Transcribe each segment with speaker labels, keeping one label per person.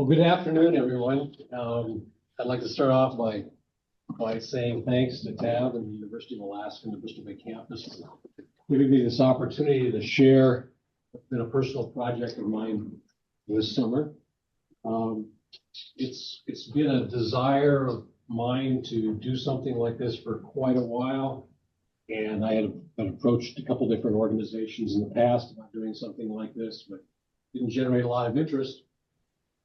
Speaker 1: Well, good afternoon, everyone. I'd like to start off by saying thanks to TAB and the University of Alaska and the Bristol Bay campus for giving me this opportunity to share in a personal project of mine this summer. It's been a desire of mine to do something like this for quite a while, and I had been approached a couple different organizations in the past about doing something like this, but didn't generate a lot of interest.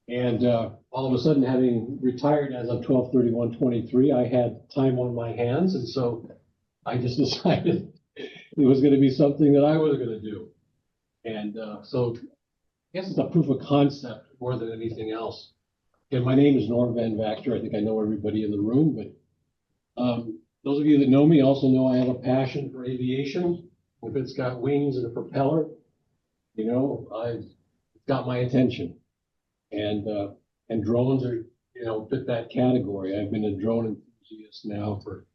Speaker 1: And all of a sudden, having retired as of 12/31/23, I had time on my hands, and so I just decided it was going to be something that I was going to do. And so I guess it's a proof of concept more than anything else. And my name is Norm Van Vactor. I think I know everybody in the room, but those of you that know me also know I have a passion for aviation. If it's got wings and a propeller, it's got my attention. And drones are, fit that category. I've been a drone enthusiast now for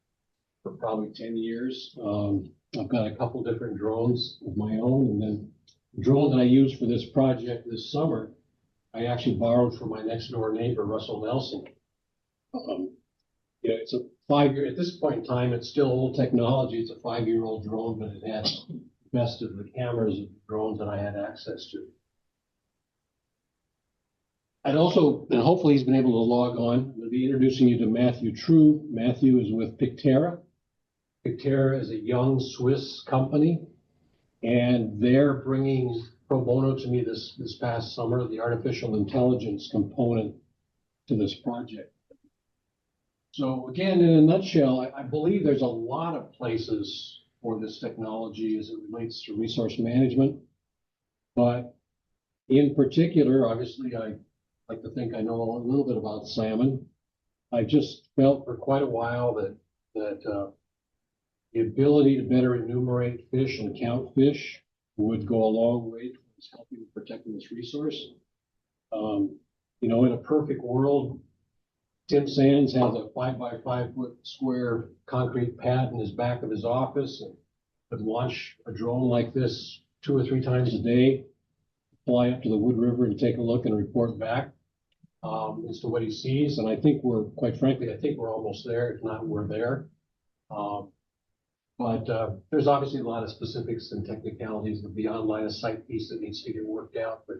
Speaker 1: probably 10 years. I've got a couple different drones of my own, and then the drone that I used for this project this summer, I actually borrowed from my next door neighbor, Russell Nelson. It's a 5-year, at this point in time, it's still old technology. It's a 5-year-old drone, but it has the best of the cameras of the drones that I had access to. I'd also, and hopefully he's been able to log on, we'll be introducing you to Matthew True. Matthew is with Pictera. Pictera is a young Swiss company, and they're bringing pro bono to me this past summer, the artificial intelligence component to this project. So again, in a nutshell, I believe there's a lot of places for this technology as it relates to resource management, but in particular, obviously, I like to think I know a little bit about salmon. I just felt for quite a while that the ability to better enumerate fish and count fish would go a long way towards helping protecting this resource. In a perfect world, Tim Sands has a 5-by-5-foot square concrete pad in his back of his office and could launch a drone like this 2 or 3 times a day, fly up to the Wood River and take a look and report back as to what he sees. And I think quite frankly, I think we're almost there. If not, we're there. But there's obviously a lot of specifics and technicalities, the beyond line of sight piece that needs to get worked out. But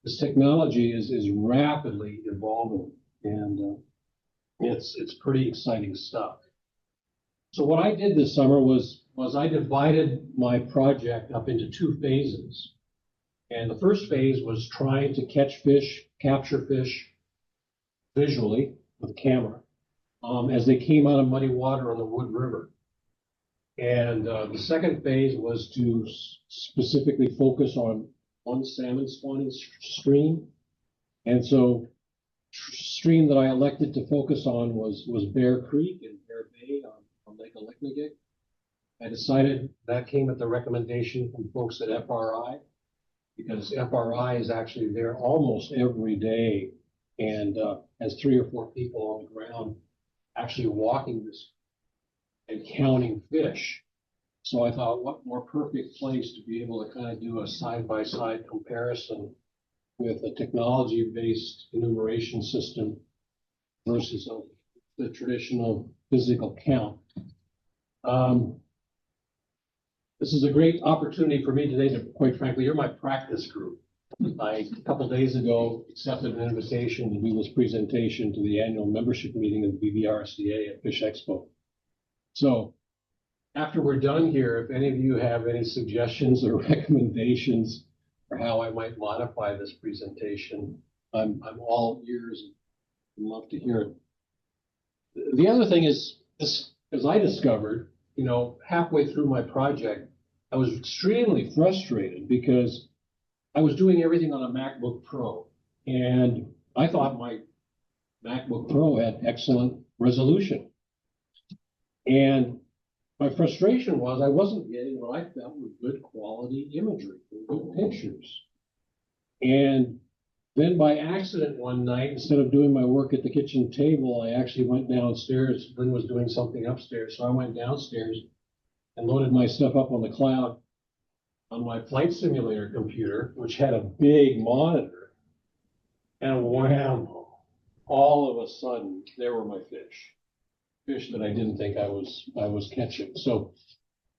Speaker 1: this technology is rapidly evolving, and it's pretty exciting stuff. So what I did this summer was I divided my project up into 2 phases. And the first phase was trying to catch fish, capture fish visually with a camera as they came out of muddy water on the Wood River. And the second phase was to specifically focus on one salmon spawning stream. And so stream that I elected to focus on was Bear Creek and Bear Bay on Lake Aleknagik. I decided that came at the recommendation from folks at FRI, because FRI is actually there almost every day and has 3 or 4 people on the ground actually walking this and counting fish. So I thought, what more perfect place to be able to kind of do a side-by-side comparison with a technology-based enumeration system versus the traditional physical count. This is a great opportunity for me today to, quite frankly, you're my practice group. I, a couple days ago, accepted an invitation to do this presentation to the annual membership meeting of the BVRCA at Fish Expo. So after we're done here, if any of you have any suggestions or recommendations for how I might modify this presentation, I'm all ears and love to hear it. The other thing is, as I discovered, halfway through my project, I was extremely frustrated because I was doing everything on a MacBook Pro, and I thought my MacBook Pro had excellent resolution. And my frustration was I wasn't getting what I felt were good quality imagery, good pictures. And then by accident one night, instead of doing my work at the kitchen table, I actually went downstairs. Lynn was doing something upstairs, so I went downstairs and loaded my stuff up on the cloud on my flight simulator computer, which had a big monitor. and wham, all of a sudden, there were my fish that I didn't think I was catching. So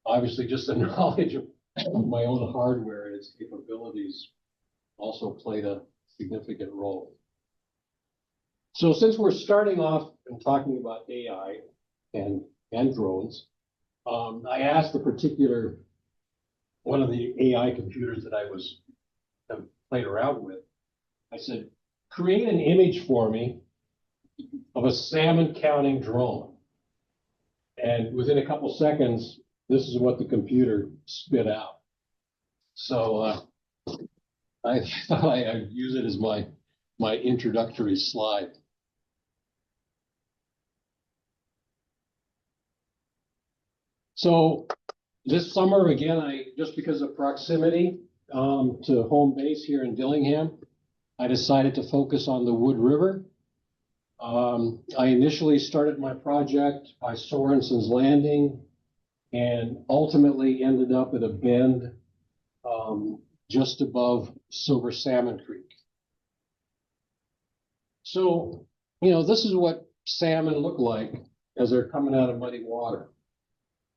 Speaker 1: obviously just the knowledge of my own hardware and its capabilities also played a significant role. So since we're starting off and talking about AI and drones, I asked a particular one of the AI computers that I played around with. I said, create an image for me of a salmon counting drone. And within a couple seconds, this is what the computer spit out. So I thought I'd use it as my introductory slide. So this summer, again, just because of proximity to home base here in Dillingham, I decided to focus on the Wood River. I initially started my project by Sorensen's Landing and ultimately ended up at a bend just above Silver Salmon Creek. So, this is what salmon look like as they're coming out of muddy water.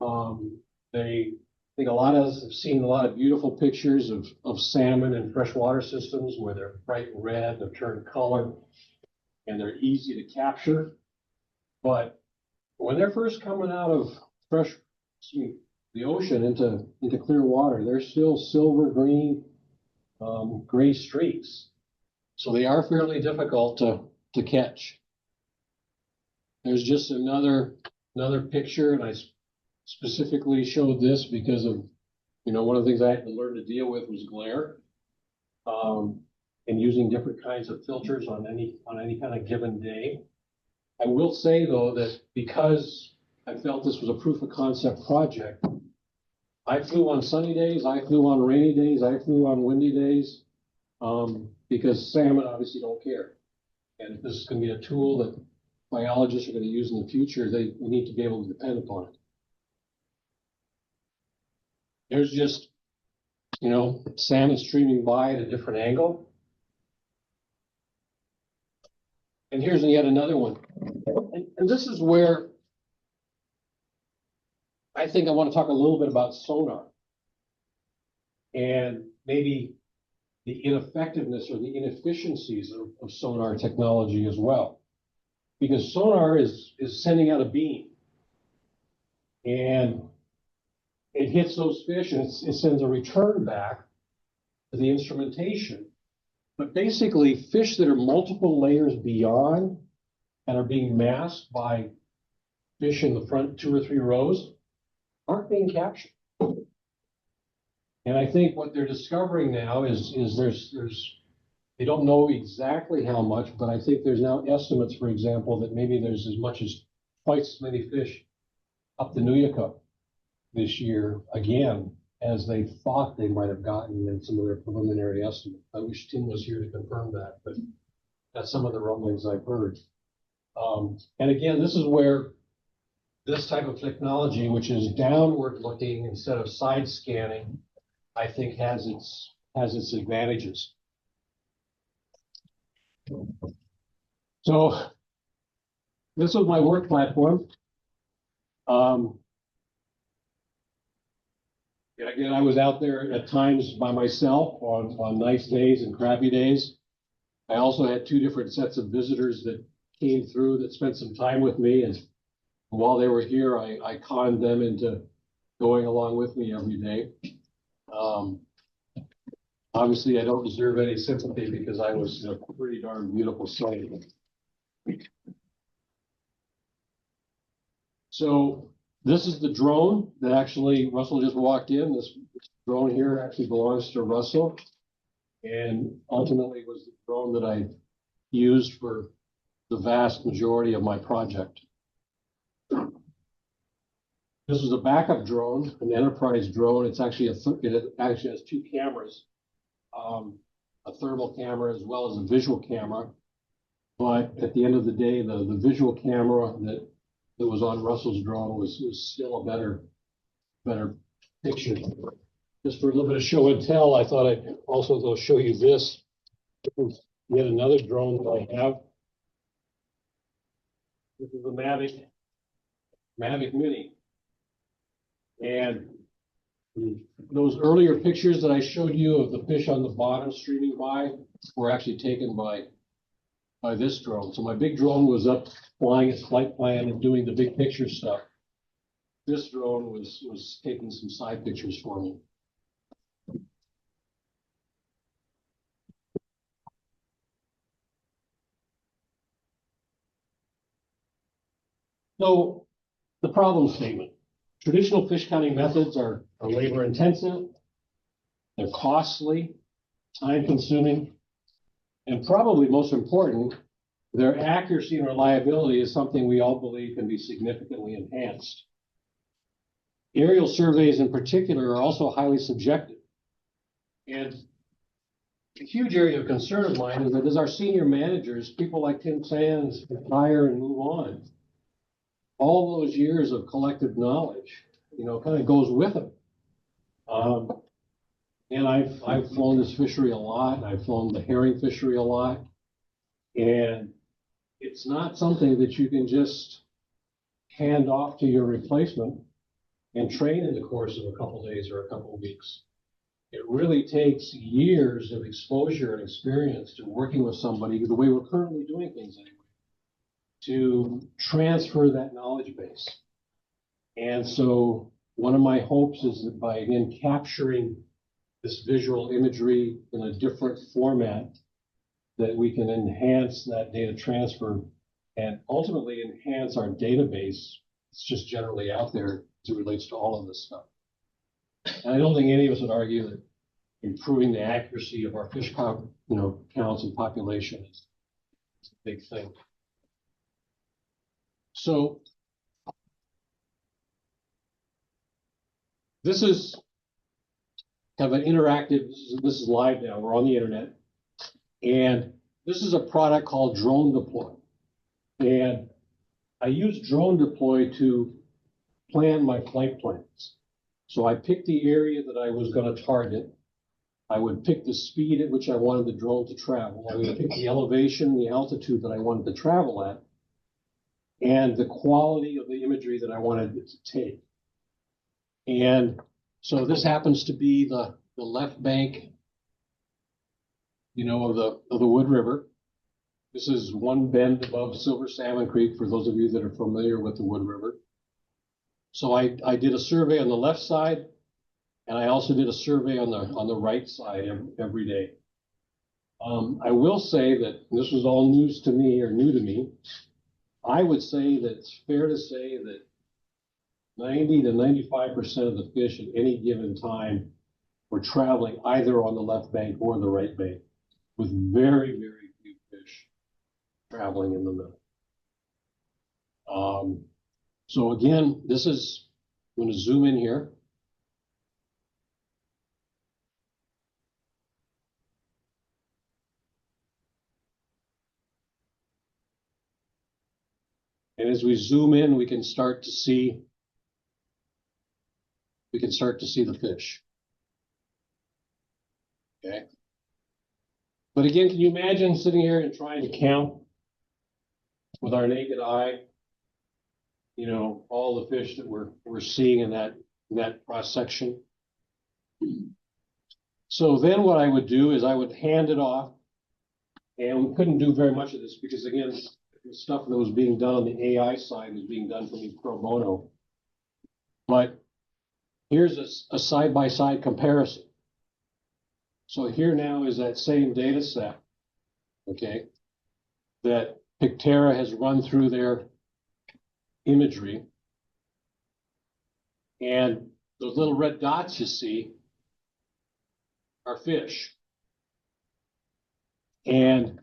Speaker 1: I think a lot of us have seen a lot of beautiful pictures of salmon in freshwater systems where they're bright red, they're turned color, and they're easy to capture. But when they're first coming out of the ocean into clear water, they're still silver green, gray streaks. So they are fairly difficult to catch. There's just another picture, and I specifically showed this because of, one of the things I had to learn to deal with was glare, and using different kinds of filters on any kind of given day. I will say though that because I felt this was a proof of concept project, I flew on sunny days, I flew on rainy days, I flew on windy days, because salmon obviously don't care. And if this is going to be a tool that biologists are going to use in the future, we need to be able to depend upon it. There's just, salmon streaming by at a different angle. And here's yet another one. And this is where I think I want to talk a little bit about sonar and maybe the ineffectiveness or the inefficiencies of sonar technology as well. Because sonar is sending out a beam and it hits those fish and it sends a return back to the instrumentation. But basically, fish that are multiple layers beyond and are being masked by fish in the front 2 or 3 rows aren't being captured. And I think what they're discovering now is they don't know exactly how much, but I think there's now estimates, for example, that maybe there's as much as twice as many fish up the Nuyaka this year again as they thought they might have gotten in some of their preliminary estimates. I wish Tim was here to confirm that, but that's some of the rumblings I've heard. And again, this is where this type of technology, which is downward looking instead of side scanning, I think has its advantages. So this was my work platform. Again, I was out there at times by myself on nice days and crappy days. I also had 2 different sets of visitors that came through that spent some time with me. And while they were here, I conned them into going along with me every day. Obviously, I don't deserve any sympathy because I was in a pretty darn beautiful sight. So this is the drone that actually Russell just walked in. This drone here actually belongs to Russell and ultimately was the drone that I used for the vast majority of my project. This is a backup drone, an enterprise drone. It's actually it actually has 2 cameras, a thermal camera as well as a visual camera. But at the end of the day, the visual camera that was on Russell's drone was still a better picture. Just for a little bit of show and tell, I thought I'd also show you this. yet another drone that I have. This is a Mavic Mini. And those earlier pictures that I showed you of the fish on the bottom streaming by were actually taken by this drone. So my big drone was up flying its flight plan and doing the big picture stuff. This drone was taking some side pictures for me. So the problem statement. Traditional fish counting methods are labor intensive, they're costly, time consuming, and probably most important, their accuracy and reliability is something we all believe can be significantly enhanced. Aerial surveys in particular are also highly subjective. And a huge area of concern of mine is that as our senior managers, people like Tim Sands retire and move on, all those years of collective knowledge, kind of goes with them. And I've flown this fishery a lot. I've flown the herring fishery a lot. And it's not something that you can just hand off to your replacement and train in the course of a couple of days or a couple of weeks. It really takes years of exposure and experience to working with somebody the way we're currently doing things anyway, to transfer that knowledge base. And so one of my hopes is that by, again, capturing this visual imagery in a different format, that we can enhance that data transfer and ultimately enhance our database. It's just generally out there as it relates to all of this stuff. And I don't think any of us would argue that improving the accuracy of our fish count, counts and population is a big thing. So this is kind of an interactive, this is live now, we're on the internet. And this is a product called Drone Deploy. And I use Drone Deploy to plan my flight plans. So I picked the area that I was going to target. I would pick the speed at which I wanted the drone to travel. I would pick the elevation, the altitude that I wanted to travel at, and the quality of the imagery that I wanted it to take. And so this happens to be the left bank, of the Wood River. This is one bend above Silver Salmon Creek, for those of you that are familiar with the Wood River. So I did a survey on the left side, and I also did a survey on the right side every day. I will say that this was all news to me, or new to me. I would say that it's fair to say that 90 to 95% of the fish at any given time were traveling either on the left bank or the right bank, with very, very few fish traveling in the middle. So again, I'm going to zoom in here. And as we zoom in, we can start to see the fish. Okay. But again, can you imagine sitting here and trying to count with our naked eye, all the fish that we're seeing in that cross section? So then what I would do is I would hand it off, and we couldn't do very much of this because, again, the stuff that was being done on the AI side was being done for me pro bono. But here's a side-by-side comparison. So here now is that same data set, okay, that Pictera has run through their imagery. And those little red dots you see are fish. And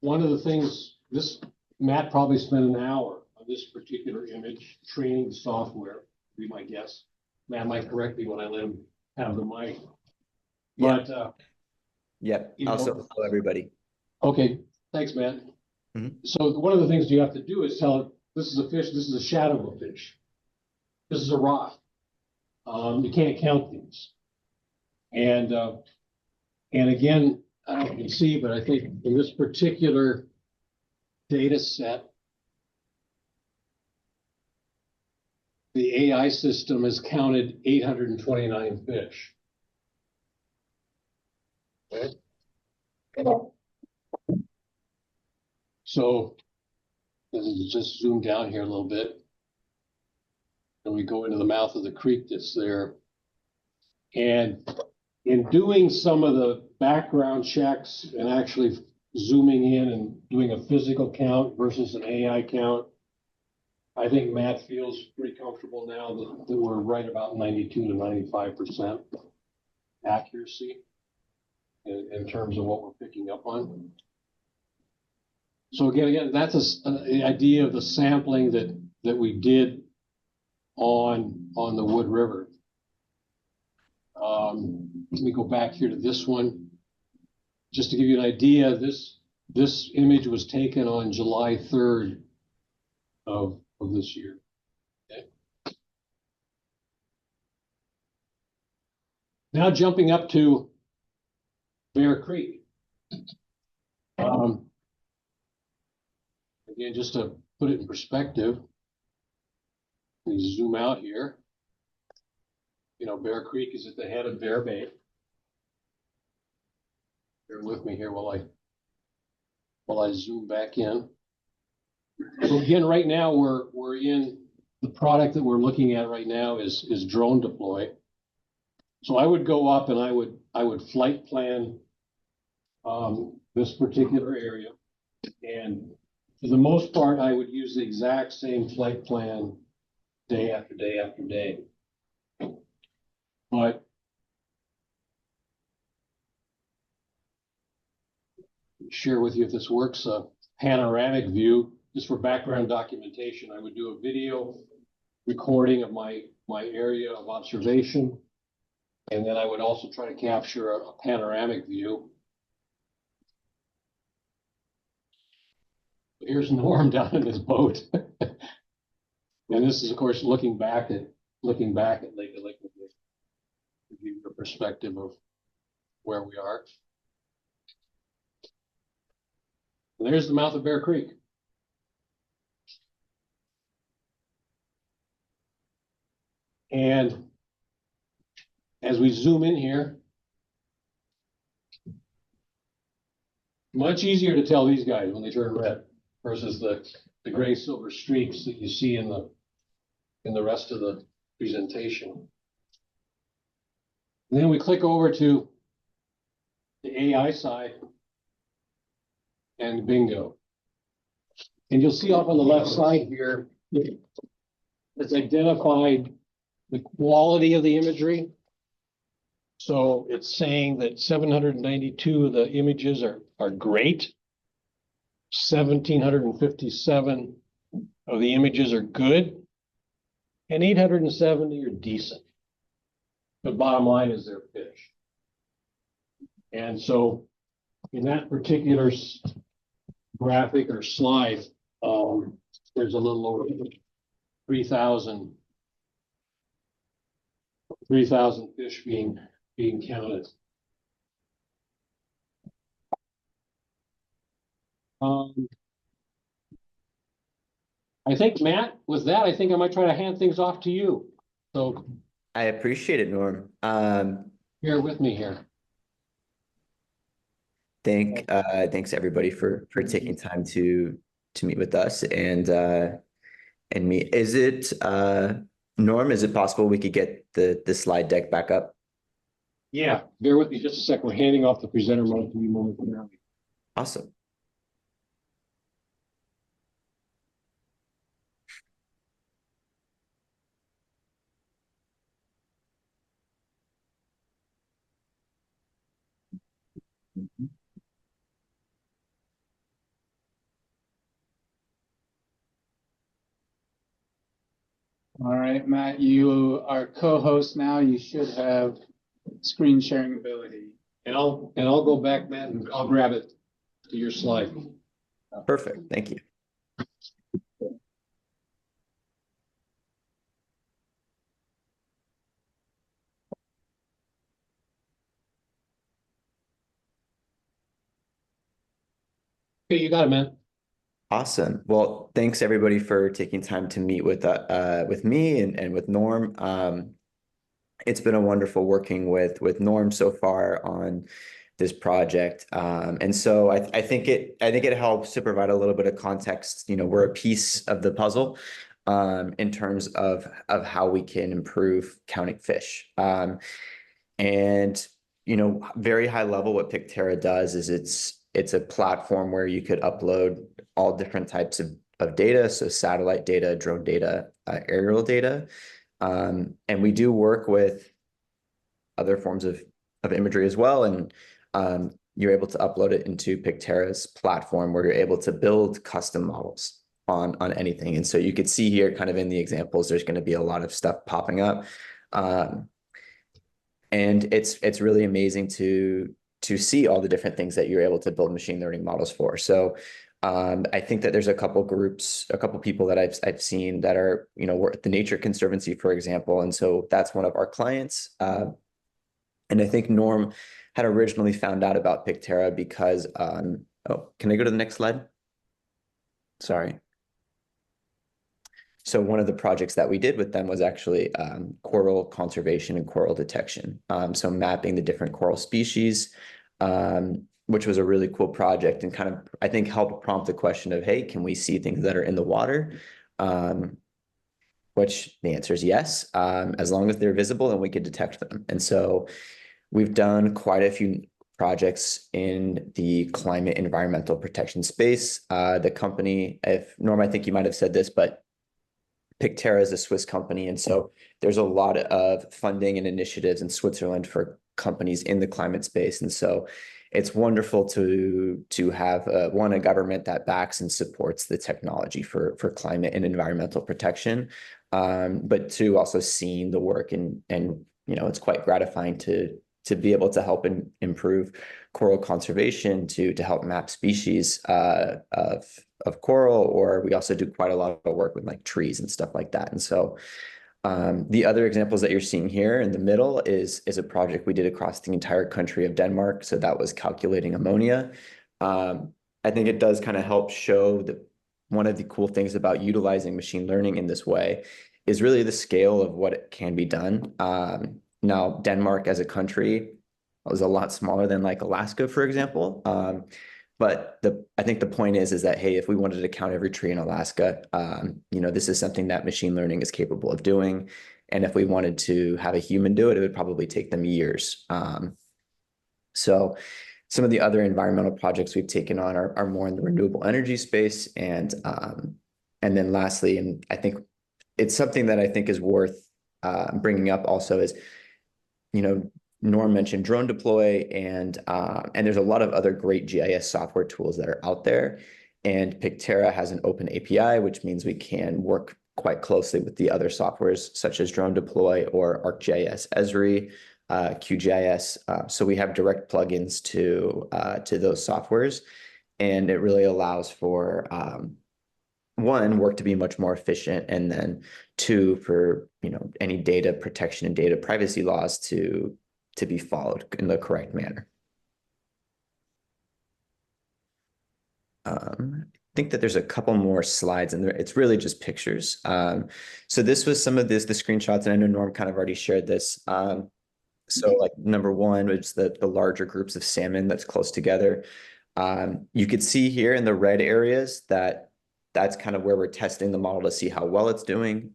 Speaker 1: one of the things, Matt probably spent an hour on this particular image training the software, be my guess. Matt might correct me when I let him have the mic.
Speaker 2: Yeah.
Speaker 1: But
Speaker 2: yep, also hello everybody.
Speaker 1: Okay, thanks, Matt. So one of the things you have to do is tell it, this is a fish, this is a shadow of a fish. This is a rock. You can't count these. And And again, I don't know if you can see, but I think in this particular data set, the AI system has counted 829 fish. Okay. So this is just zoom down here a little bit. And we go into the mouth of the creek that's there. And in doing some of the background checks and actually zooming in and doing a physical count versus an AI count, I think Matt feels pretty comfortable now that we're right about 92 to 95% accuracy in terms of what we're picking up on. So again, that's the idea of the sampling that we did on the Wood River. Let me go back here to this one. Just to give you an idea, this image was taken on July 3rd of this year. Okay. Now jumping up to Bear Creek. Again, just to put it in perspective, we zoom out here. You know, Bear Creek is at the head of Bear Bay. Bear with me here while I zoom back in. So again, right now we're in the product that we're looking at right now is drone deploy. So I would go up and I would flight plan this particular area, and for the most part, I would use the exact same flight plan day after day after day. But share with you if this works, a panoramic view, just for background documentation. I would do a video recording of my area of observation, and then I would also try to capture a panoramic view. Here's Norm down in his boat. And this is, of course, looking back at Lake Elizabeth, to give you a perspective of where we are. And there's the mouth of Bear Creek. And as we zoom in here, much easier to tell these guys when they turn red versus the gray silver streaks that you see in the rest of the presentation. And then we click over to the AI side, and bingo. And you'll see up on the left side here, it's identified the quality of the imagery. So it's saying that 792 of the images are great. 1,757 of the images are good. And 870 are decent. The bottom line is they're fish. And so in that particular graphic or slide, there's a little over 3,000 fish being counted. I think, Matt, with that, I think I might try to hand things off to you. So
Speaker 2: I appreciate it, Norm.
Speaker 1: bear with me here.
Speaker 2: Thanks everybody for taking time to meet with us and me. Is it Norm, is it possible we could get the slide deck back up?
Speaker 1: Yeah, bear with me just a sec. We're handing off the presenter mode to you momentarily.
Speaker 2: Awesome.
Speaker 3: All right, Matt, you are co-host now. You should have screen sharing ability.
Speaker 1: And I'll go back, Matt, and I'll grab it to your slide.
Speaker 2: Perfect. Thank you.
Speaker 1: Okay, you got it, man.
Speaker 2: Awesome. Well, thanks everybody for taking time to meet with me and with Norm. It's been a wonderful working with Norm so far on this project. And so I think it helps to provide a little bit of context. You know, we're a piece of the puzzle in terms of how we can improve counting fish. And you know, very high level, what Picterra does is it's a platform where you could upload all different types of data, so satellite data, drone data, aerial data. And we do work with other forms of imagery as well. And you're able to upload it into Picterra's platform where you're able to build custom models on anything. And so you could see here kind of in the examples, there's going to be a lot of stuff popping up. And it's really amazing to see all the different things that you're able to build machine learning models for. So I think that there's a couple groups, a couple people that I've seen that are, you know, we're at the Nature Conservancy, for example. And so that's one of our clients. And I think Norm had originally found out about Picterra because, oh, can I go to the next slide? Sorry. So one of the projects that we did with them was actually coral conservation and coral detection. So mapping the different coral species, which was a really cool project and kind of, I think, helped prompt the question of, hey, can we see things that are in the water? Which the answer is yes, as long as they're visible and we could detect them. And so we've done quite a few projects in the climate environmental protection space. The company, if Norm, I think you might have said this, but Picterra is a Swiss company. And so there's a lot of funding and initiatives in Switzerland for companies in the climate space. And so it's wonderful to have a government that backs and supports the technology for climate and environmental protection, but two, also seeing the work and you know, it's quite gratifying to be able to help improve coral conservation, to help map species of coral, or we also do quite a lot of work with like trees and stuff like that. And so the other examples that you're seeing here in the middle is a project we did across the entire country of Denmark. So that was calculating ammonia. I think it does kind of help show that one of the cool things about utilizing machine learning in this way is really the scale of what it can be done. Now, Denmark as a country was a lot smaller than like Alaska, for example. But I think the point is that, hey, if we wanted to count every tree in Alaska, you know, this is something that machine learning is capable of doing. And if we wanted to have a human do it, it would probably take them years. So some of the other environmental projects we've taken on are more in the renewable energy space. And then lastly, and I think it's something that I think is worth bringing up also is, you know, Norm mentioned drone deploy, and there's a lot of other great GIS software tools that are out there. And Picterra has an open API, which means we can work quite closely with the other softwares such as drone deploy or ArcGIS, Esri, QGIS. So we have direct plugins to those softwares, and it really allows for one, work to be much more efficient, and then two, for, you know, any data protection and data privacy laws to be followed in the correct manner. I think that there's a couple more slides in there. It's really just pictures. So this was some of the screenshots, and I know Norm kind of already shared this. So like number one was the larger groups of salmon that's close together. You could see here in the red areas that's kind of where we're testing the model to see how well it's doing.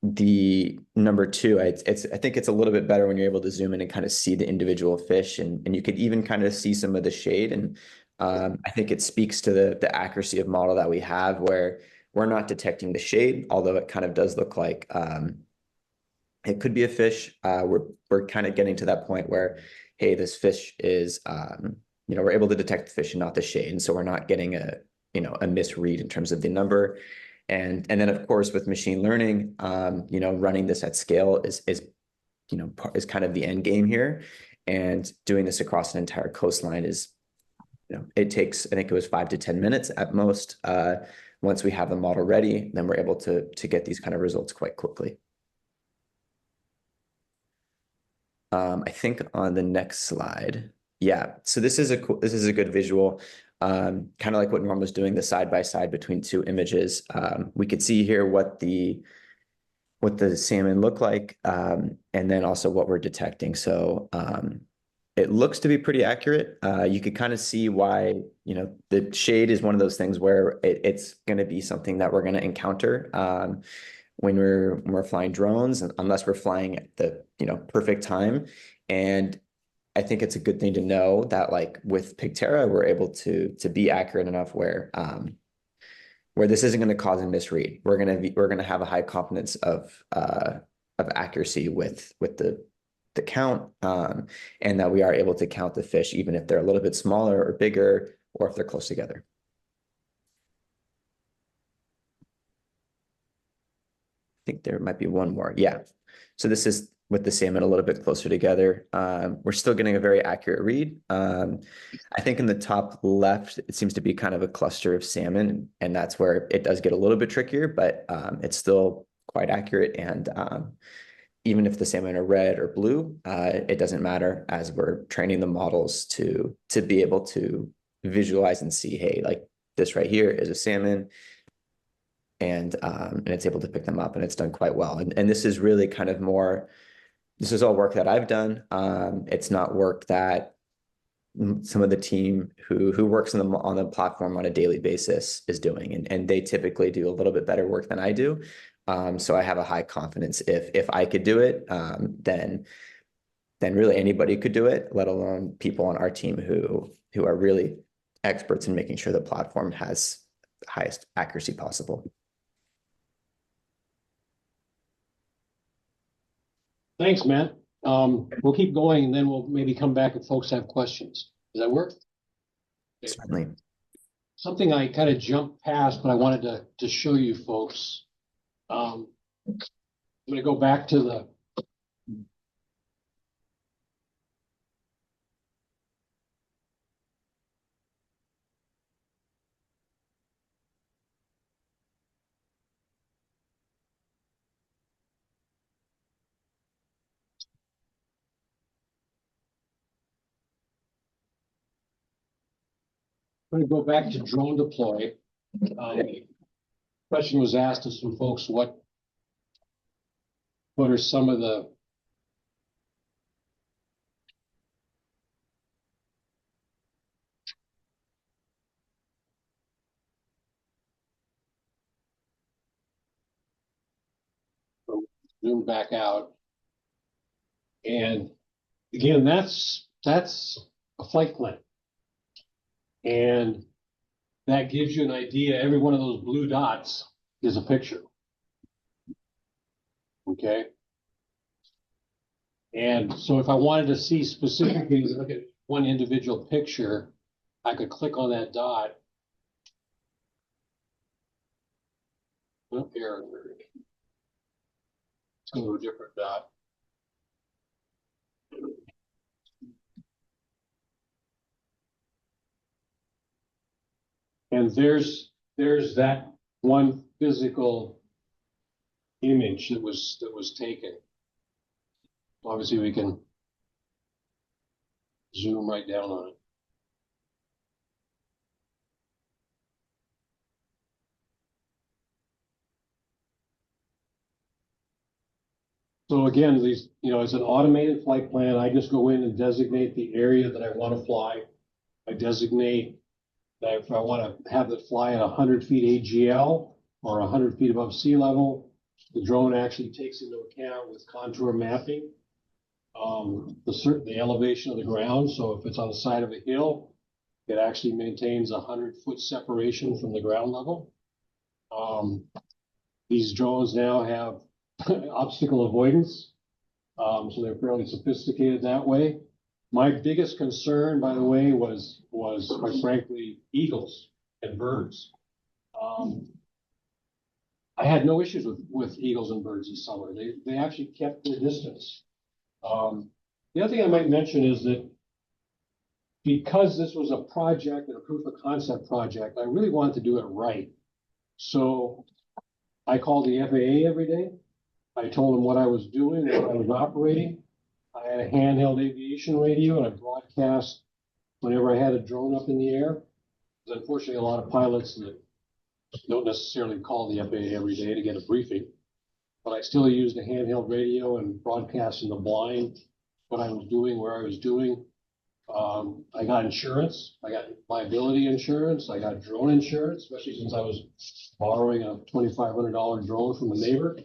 Speaker 2: The number two, I think it's a little bit better when you're able to zoom in and kind of see the individual fish, and you could even kind of see some of the shade. And I think it speaks to the accuracy of model that we have, where we're not detecting the shade, although it kind of does look like it could be a fish. We're kind of getting to that point where, hey, this fish is, you know, we're able to detect the fish and not the shade, and so we're not getting a misread in terms of the number. And then of course with machine learning, you know, running this at scale is you know, is kind of the end game here. And doing this across an entire coastline is, you know, it takes, I think it was 5 to 10 minutes at most. Once we have the model ready, then we're able to get these kind of results quite quickly. I think on the next slide, yeah. So this is a good visual. kind of like what Norm was doing, the side by side between two images. We could see here what the salmon look like, and then also what we're detecting. So it looks to be pretty accurate. You could kind of see why, the shade is one of those things where it's going to be something that we're going to encounter when we're flying drones, unless we're flying at the perfect time. And I think it's a good thing to know that, like with Pictera, we're able to be accurate enough where this isn't going to cause a misread. We're going to have a high confidence of accuracy with the count, and that we are able to count the fish even if they're a little bit smaller or bigger, or if they're close together. I think there might be one more. Yeah. So this is with the salmon a little bit closer together. We're still getting a very accurate read. I think in the top left, it seems to be kind of a cluster of salmon, and that's where it does get a little bit trickier, but it's still quite accurate. And even if the salmon are red or blue, it doesn't matter, as we're training the models to be able to visualize and see, hey, like this right here is a salmon, and it's able to pick them up, and it's done quite well. And this is really kind of more, this is all work that I've done. It's not work that some of the team who works on the platform on a daily basis is doing, and they typically do a little bit better work than I do. So I have a high confidence if I could do it, then really anybody could do it, let alone people on our team who are really experts in making sure the platform has the highest accuracy possible.
Speaker 1: Thanks, Matt. We'll keep going, and then we'll maybe come back if folks have questions. Does that work?
Speaker 2: Certainly.
Speaker 1: Something I kind of jumped past, but I wanted to show you folks. I'm going to go back to the drone deploy. Question was asked to some folks, what are some of the zoom back out, and again, that's a flight plan, and that gives you an idea. Every one of those blue dots is a picture. Okay. And so if I wanted to see specifically, look at one individual picture, I could click on that dot. Oh, here. Let's go to a different dot. And there's that one physical image that was taken. Obviously, we can zoom right down on it. So again, these, it's an automated flight plan. I just go in and designate the area that I want to fly. I designate that if I want to have it fly at 100 feet AGL or 100 feet above sea level, the drone actually takes into account with contour mapping the elevation of the ground. So if it's on the side of a hill, it actually maintains 100-foot separation from the ground level. These drones now have obstacle avoidance, so they're fairly sophisticated that way. My biggest concern, by the way, was quite frankly eagles and birds. I had no issues with eagles and birds this summer. They actually kept their distance. The other thing I might mention is that because this was a project and a proof of concept project, I really wanted to do it right. So I called the FAA every day. I told them what I was doing and what I was operating. I had a handheld aviation radio, and I broadcast whenever I had a drone up in the air. There's unfortunately a lot of pilots that don't necessarily call the FAA every day to get a briefing, but I still used a handheld radio and broadcast in the blind what I was doing, where I was doing. I got insurance. I got liability insurance. I got drone insurance, especially since I was borrowing a $2,500 drone from a neighbor.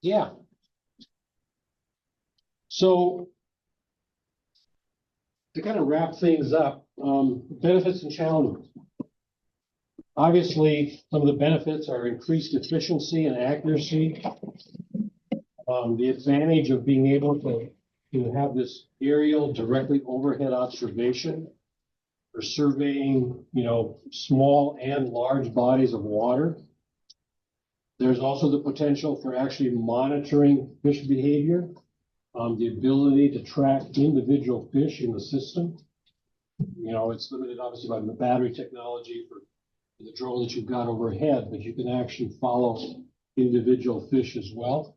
Speaker 1: Yeah. So to kind of wrap things up, benefits and challenges. Obviously, some of the benefits are increased efficiency and accuracy. The advantage of being able to have this aerial directly overhead observation for surveying, small and large bodies of water. There's also the potential for actually monitoring fish behavior, the ability to track individual fish in the system. It's limited obviously by the battery technology for the drone that you've got overhead, but you can actually follow individual fish as well.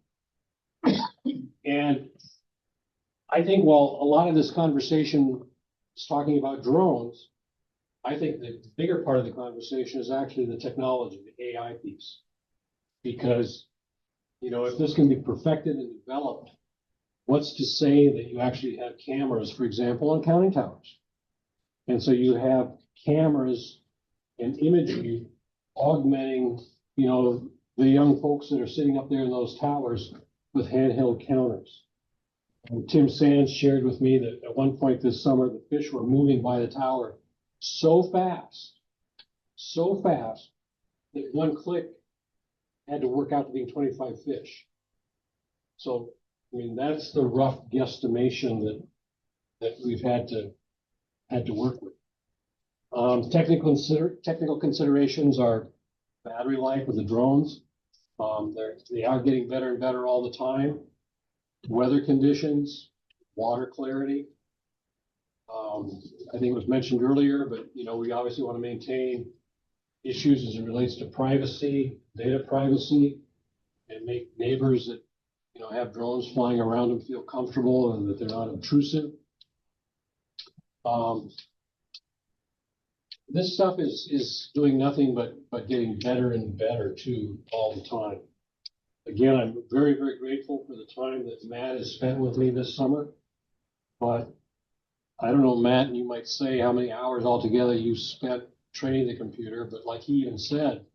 Speaker 1: And I think while a lot of this conversation is talking about drones, I think the bigger part of the conversation is actually the technology, the AI piece. Because, if this can be perfected and developed, what's to say that you actually have cameras, for example, on counting towers? And so you have cameras and imagery augmenting, the young folks that are sitting up there in those towers with handheld counters. And Tim Sands shared with me that at one point this summer, the fish were moving by the tower so fast, that one click had to work out to being 25 fish. So, that's the rough guesstimation that we've had to work with. Technical considerations are battery life of the drones. They are getting better and better all the time. Weather conditions, water clarity. I think it was mentioned earlier, but we obviously want to maintain issues as it relates to privacy, data privacy, and make neighbors that have drones flying around them feel comfortable and that they're not intrusive. This stuff is doing nothing but getting better and better too all the time. Again, I'm very, very grateful for the time that Matt has spent with me this summer. But I don't know, Matt, you might say how many hours altogether you spent training the computer, but like he even said,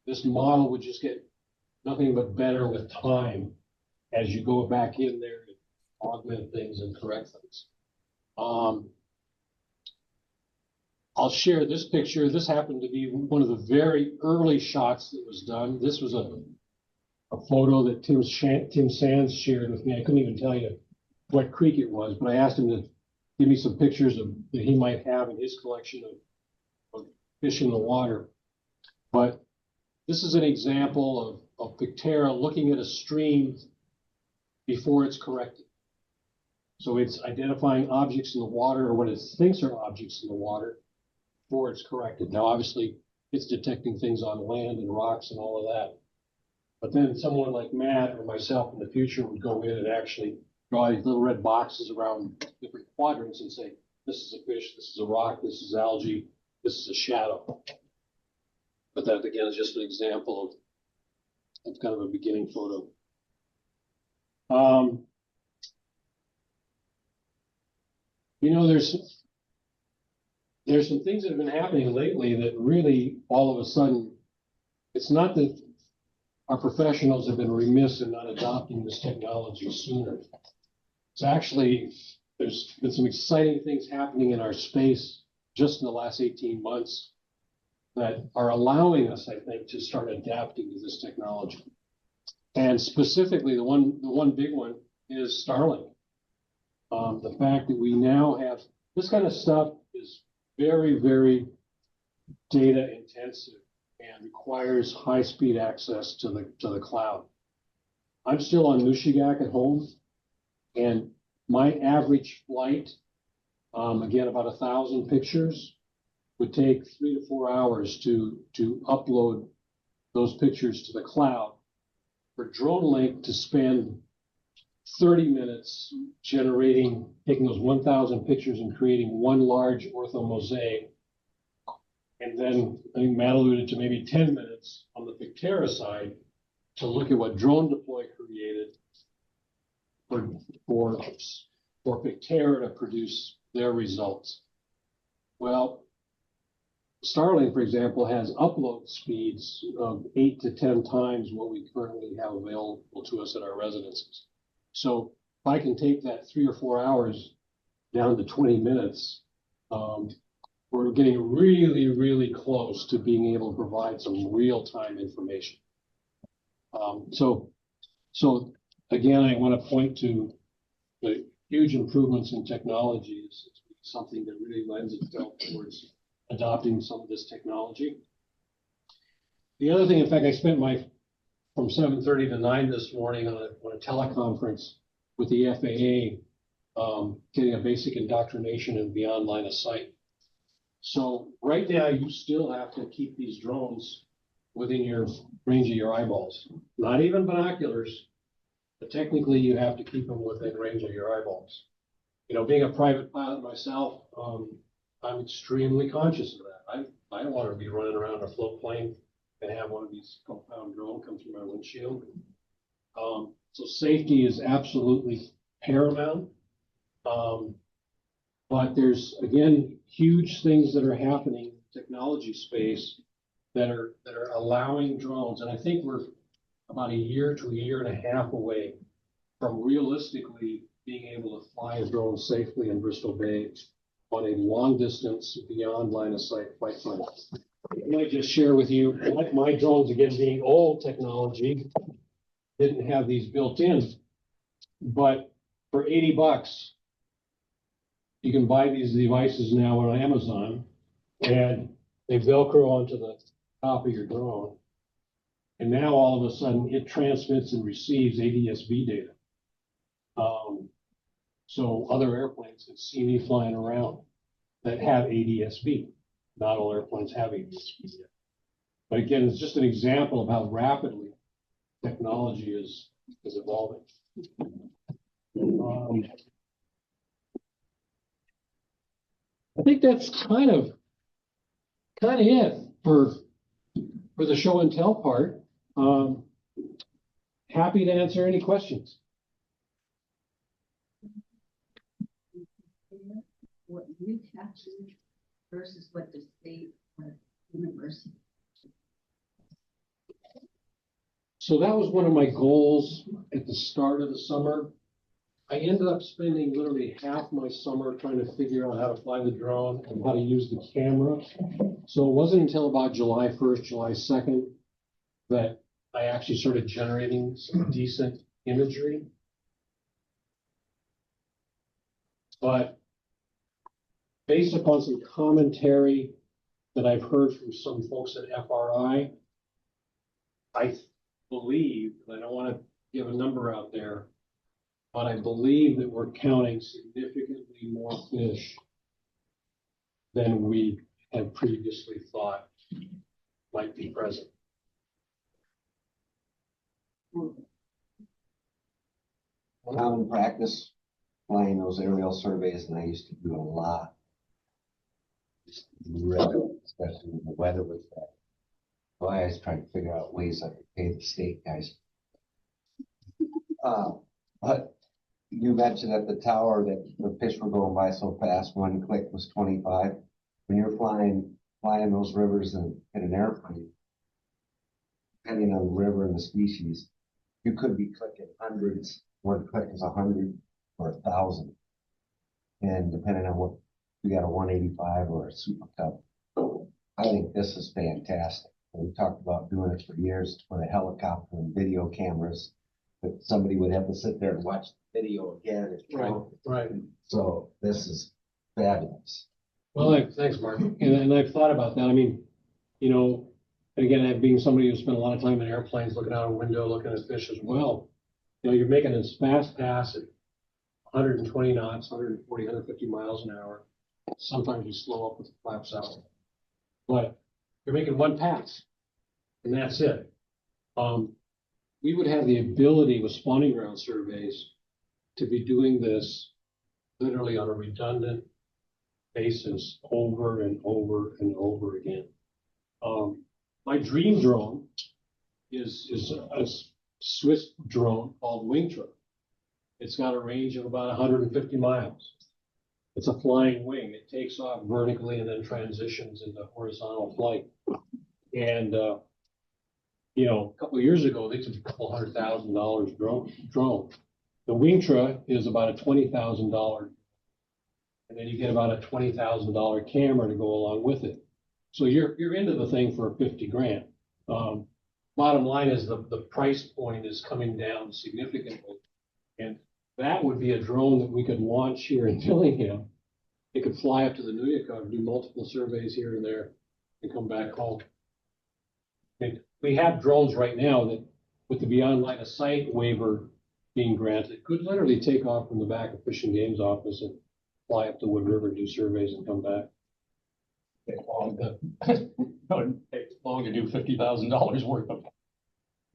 Speaker 1: this model would just get nothing but better with time as you go back in there and augment things and correct things. I'll share this picture. This happened to be one of the very early shots that was done. This was a photo that Tim Sands shared with me. I couldn't even tell you what creek it was, but I asked him to give me some pictures that he might have in his collection of fish in the water. But this is an example of Pictera looking at a stream before it's corrected. So it's identifying objects in the water or what it thinks are objects in the water before it's corrected. Now, obviously, it's detecting things on land and rocks and all of that. But then someone like Matt or myself in the future would go in and actually draw these little red boxes around different quadrants and say, this is a fish, this is a rock, this is algae, this is a shadow. But that, again, is just an example of kind of a beginning photo. There's some things that have been happening lately that really, all of a sudden, it's not that our professionals have been remiss in not adopting this technology sooner. It's actually, there's been some exciting things happening in our space just in the last 18 months that are allowing us, I think, to start adapting to this technology. And specifically, the one big one is Starlink. The fact that we now have this kind of stuff is very, very data intensive and requires high-speed access to the cloud. I'm still on Nushigak at home, and my average flight, again, about 1,000 pictures, would take 3 to 4 hours to upload those pictures to the cloud. For DroneLink to spend 30 minutes taking those 1,000 pictures and creating one large orthomosaic. And then I think Matt alluded to maybe 10 minutes on the Vactor side to look at what Drone Deploy created for Vactor to produce their results. Well, Starlink, for example, has upload speeds of 8 to 10 times what we currently have available to us at our residences. So if I can take that 3 or 4 hours down to 20 minutes, we're getting really, really close to being able to provide some real-time information. So again, I want to point to the huge improvements in technology is something that really lends itself towards adopting some of this technology. The other thing, in fact, I spent from 7:30 to 9 this morning on a teleconference with the FAA, getting a basic indoctrination in beyond line of sight. So right now, you still have to keep these drones within your range of your eyeballs. Not even binoculars, but technically you have to keep them within range of your eyeballs. You know, being a private pilot myself, I'm extremely conscious of that. I don't want to be running around a float plane and have one of these 12-pound drone come through my windshield. So safety is absolutely paramount. But there's, again, huge things that are happening in the technology space that are allowing drones. And I think we're about a year to a year and a half away from realistically being able to fly a drone safely in Bristol Bay on a long distance beyond line of sight flight plan. I might just share with you, my drones, again, being old technology, didn't have these built in, but for $80, you can buy these devices now on Amazon, and they Velcro onto the top of your drone. And now all of a sudden it transmits and receives ADS-B data. So other airplanes can see me flying around that have ADS-B. Not all airplanes have ADS-B yet. But again, it's just an example of how rapidly technology is evolving. I think that's kind of it for the show and tell part. Happy to answer any questions.
Speaker 4: What you captured versus what the state or university.
Speaker 1: So that was one of my goals at the start of the summer. I ended up spending literally half my summer trying to figure out how to fly the drone and how to use the camera. So it wasn't until about July 1st, July 2nd, that I actually started generating some decent imagery. But based upon some commentary that I've heard from some folks at FRI, I believe, and I don't want to give a number out there, but I believe that we're counting significantly more fish than we had previously thought might be present.
Speaker 5: Common practice flying those aerial surveys, and I used to do a lot. Just especially when the weather was bad. So I was trying to figure out ways I could pay the state guys. But you mentioned at the tower that the fish were going by so fast, one click was 25. When you're flying those rivers in an airplane, depending on the river and the species, you could be clicking hundreds. One click is 100 or 1,000. And depending on what, you got a 185 or a Super Cub. I think this is fantastic. We talked about doing it for years with a helicopter and video cameras, but somebody would have to sit there and watch the video again.
Speaker 1: Right.
Speaker 5: So this is fabulous.
Speaker 1: Well, thanks, Mark. And I've thought about that. I mean, you know, again, being somebody who spent a lot of time in airplanes, looking out a window, looking at fish as well, you know, you're making this fast pass at 120 knots, 140, 150 miles an hour. Sometimes you slow up with the flaps out, but you're making one pass, and that's it. We would have the ability with spawning ground surveys to be doing this literally on a redundant basis over and over and over again. My dream drone is a Swiss drone called Wingtra. It's got a range of about 150 miles. It's a flying wing. It takes off vertically and then transitions into horizontal flight. And, a couple of years ago, they took $200,000 drone. The Wingtra is about a $20,000. And then you get about a $20,000 camera to go along with it. So you're into the thing for 50 grand. Bottom line is the price point is coming down significantly. And that would be a drone that we could launch here in Dillingham. It could fly up to the Nuyaka, do multiple surveys here and there, and come back home. And we have drones right now that, with the beyond line of sight waiver being granted, could literally take off from the back of Fish and Game's office and fly up the Wood River, do surveys, and come back.
Speaker 6: It would take long to do $50,000 worth of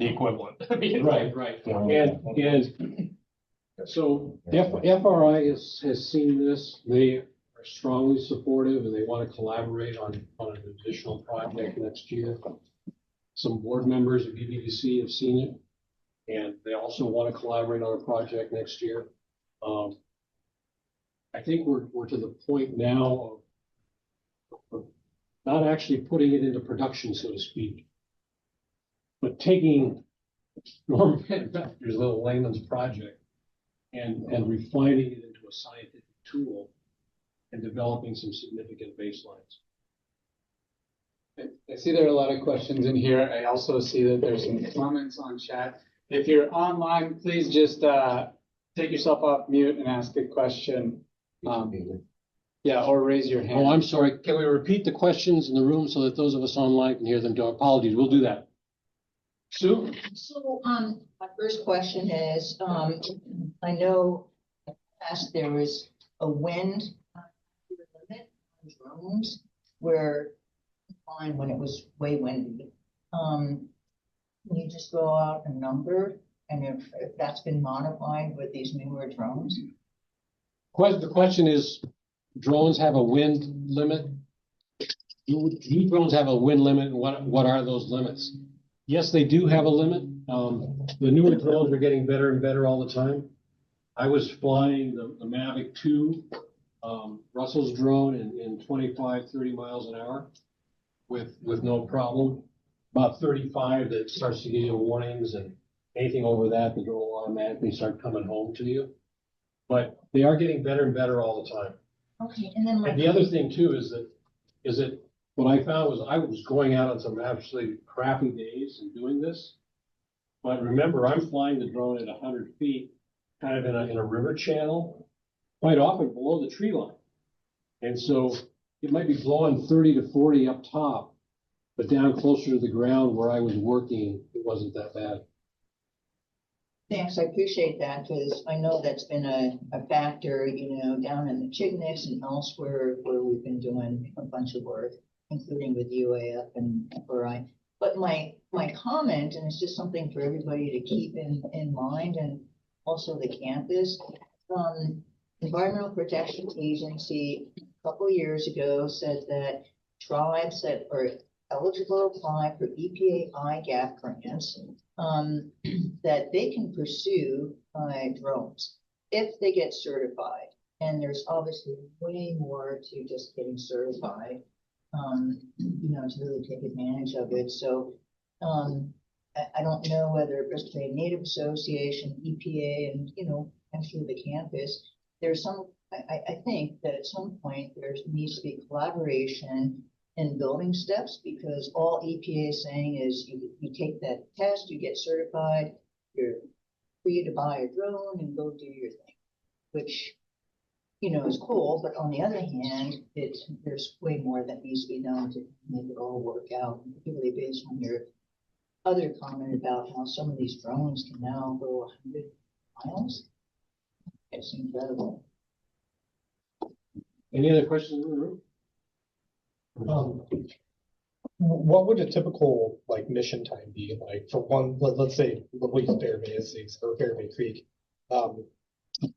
Speaker 6: the equivalent. I mean,
Speaker 1: Right. And so FRI has seen this. They are strongly supportive and they want to collaborate on an additional project next year. Some board members of BBDC have seen it, and they also want to collaborate on a project next year. I think we're to the point now of not actually putting it into production, so to speak, but taking Norm Van Vactor's little layman's project and refining it into a scientific tool and developing some significant baselines.
Speaker 3: I see there are a lot of questions in here. I also see that there's some comments on chat. If you're online, please just take yourself off mute and ask a question. Yeah, or raise your hand.
Speaker 1: Oh, I'm sorry. Can we repeat the questions in the room so that those of us online can hear them? Apologies. We'll do that. Sue?
Speaker 7: So, my first question is, I know in the past there was a wind limit on drones where fine when it was way windy. Can you just throw out a number and if that's been modified with these newer drones?
Speaker 1: The question is, drones have a wind limit? Do drones have a wind limit, and what are those limits? Yes, they do have a limit. The newer drones are getting better and better all the time. I was flying the Mavic 2, Russell's drone in 25, 30 miles an hour with no problem. About 35 that starts to give you warnings, and anything over that, the drone will automatically start coming home to you. But they are getting better and better all the time.
Speaker 7: Okay, and then
Speaker 1: And the other thing too is that what I found was I was going out on some absolutely crappy days and doing this. But remember, I'm flying the drone at 100 feet, kind of in a river channel, quite often below the tree line. And so it might be blowing 30 to 40 up top, but down closer to the ground where I was working, it wasn't that bad.
Speaker 7: thanks, I appreciate that because I know that's been a factor, down in the Chigniks and elsewhere where we've been doing a bunch of work, including with UAF and FRI. But my comment, and it's just something for everybody to keep in mind, and also the campus, Environmental Protection Agency a couple of years ago said that tribes that are eligible to apply for EPA IGAP grants, that they can pursue drones if they get certified. And there's obviously way more to just getting certified, to really take advantage of it. So I don't know whether Bristol Bay Native Association, EPA, and, actually the campus, there's I think that at some point there needs to be collaboration in building steps, because all EPA is saying is you take that test, you get certified, you're free to buy a drone and go do your thing, which, is cool. But on the other hand, there's way more that needs to be done to make it all work out, particularly based on your other comment about how some of these drones can now go 100 miles. It's incredible.
Speaker 1: Any other questions in the room?
Speaker 8: What would a typical mission time be like for one? Let's say Louise Bear Bay or Bear Bay Creek.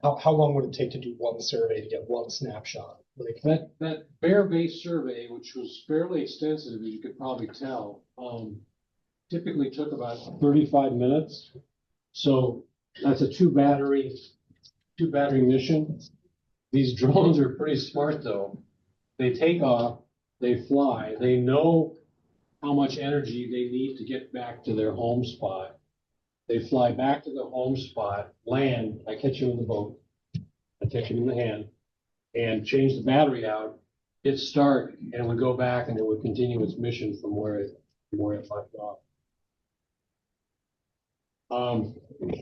Speaker 8: how long would it take to do one survey to get one snapshot? Like,
Speaker 1: That bear-based survey, which was fairly extensive, as you could probably tell, typically took about 35 minutes. So that's a two battery mission. These drones are pretty smart though. They take off, they fly, they know how much energy they need to get back to their home spot. They fly back to the home spot, land, I catch you in the boat, I catch you in the hand, and change the battery out, hit start, and it would go back and it would continue its mission from where it left off.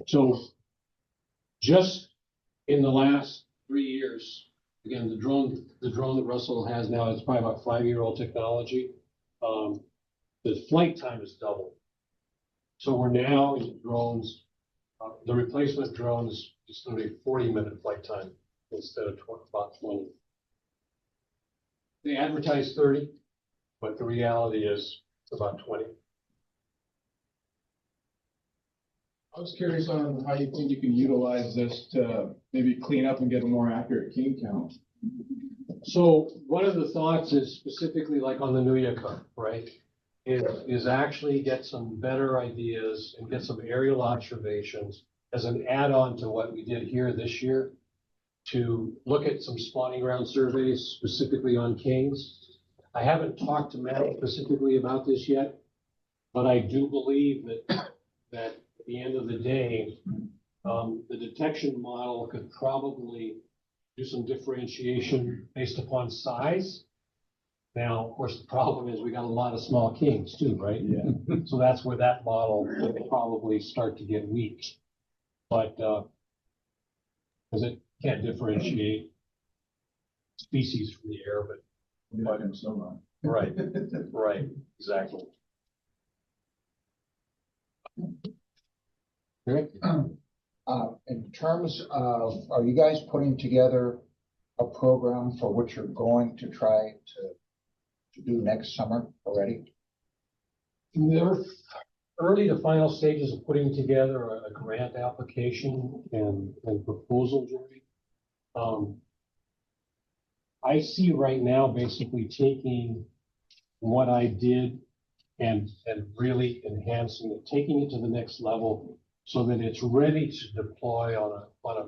Speaker 1: So just in the last 3 years, again, the drone that Russell has now is probably about 5-year-old technology. The flight time is doubled. So we're now in drones, the replacement drone is going to be 40-minute flight time instead of about 20. They advertise 30, but the reality is it's about 20.
Speaker 9: I was curious on how you think you can utilize this to maybe clean up and get a more accurate king count.
Speaker 1: So one of the thoughts is specifically like on the Nuyaka, right? Is actually get some better ideas and get some aerial observations as an add-on to what we did here this year to look at some spawning ground surveys specifically on kings. I haven't talked to Matt specifically about this yet, but I do believe that at the end of the day, the detection model could probably do some differentiation based upon size. Now, of course, the problem is we got a lot of small kings too, right?
Speaker 9: Yeah.
Speaker 1: So that's where that model will probably start to get weak. But, because it can't differentiate species from the air, but right, right, exactly. Eric?
Speaker 10: In terms of, are you guys putting together a program for what you're going to try to do next summer already?
Speaker 1: They're early to final stages of putting together a grant application and proposal journey. I see right now basically taking what I did and really enhancing it, taking it to the next level so that it's ready to deploy on a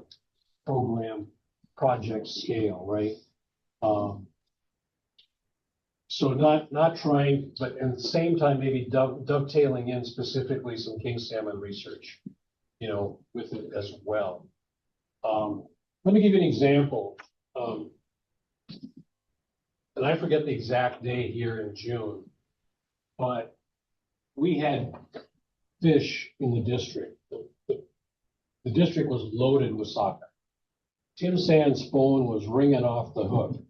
Speaker 1: program project scale, right? So not trying, but at the same time, maybe dovetailing in specifically some king salmon research, with it as well. Let me give you an example. And I forget the exact day here in June, but we had fish in the district. The district was loaded with sockeye. Tim Sand's phone was ringing off the hook